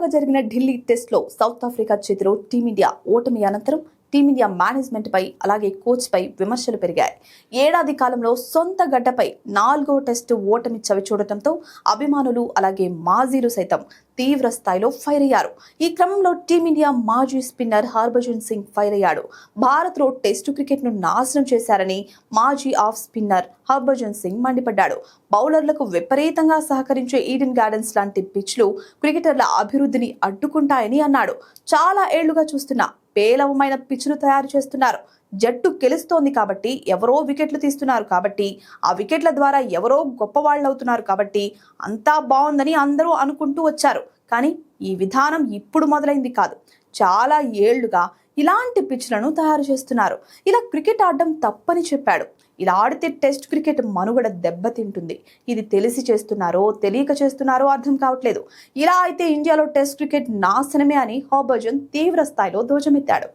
తాజాగా జరిగిన ఢిల్లీ టెస్ట్లో సౌత్ ఆఫ్రికా చేతిలో టీమిండియా ఓటమి అనంతరం టీమిండియా మేనేజ్మెంట్ పై అలాగే కోచ్ పై విమర్శలు పెరిగాయి. ఏడాది కాలంలో సొంత గడ్డపై 4వ టెస్టు ఓటమి చవిచూడటంతో అభిమానులు అలాగే మాజీలు సైతం తీవ్ర స్థాయిలో ఫైర్ అయ్యారు. ఈ క్రమంలో టీమిండియా మాజీ స్పిన్నర్ హర్భజన్ సింగ్ ఫైర్ అయ్యాడు. భారత్లో టెస్టు క్రికెట్ను నాశనం చేశారని మాజీ ఆఫ్ స్పిన్నర్ హర్భజన్ సింగ్ మండిపడ్డాడు. బౌలర్లకు విపరీతంగా సహకరించే ఈడెన్ గార్డెన్స్ లాంటి పిచ్లు క్రికెటర్ల అభివృద్ధిని అడ్డుకుంటాయని అన్నాడు. చాలా ఏళ్లుగా చూస్తున్న పేలవమైన పిచ్లు తయారు చేస్తున్నారు. జట్టు గెలుస్తోంది కాబట్టి ఎవరో వికెట్లు తీస్తున్నారు కాబట్టి ఆ వికెట్ల ద్వారా ఎవరో గొప్పవాళ్ళవుతున్నారు కాబట్టి అంతా బాగుందని అందరూ అనుకుంటూ వచ్చారు. కానీ ఈ విధానం ఇప్పుడు మొదలైంది కాదు, చాలా ఏళ్లుగా ఇలాంటి పిచ్లను తయారు చేస్తున్నారు. ఇలా క్రికెట్ ఆడడం తప్పని చెప్పాడు. ఇలా ఆడితే టెస్ట్ క్రికెట్ మనుగడ దెబ్బతింటుంది. ఇది తెలిసి చేస్తున్నారో తెలియక చేస్తున్నారో అర్థం కావట్లేదు. ఇలా అయితే ఇండియాలో టెస్ట్ క్రికెట్ నాశనమే అని హర్భజన్ తీవ్ర స్థాయిలో ధ్వజమెత్తాడు.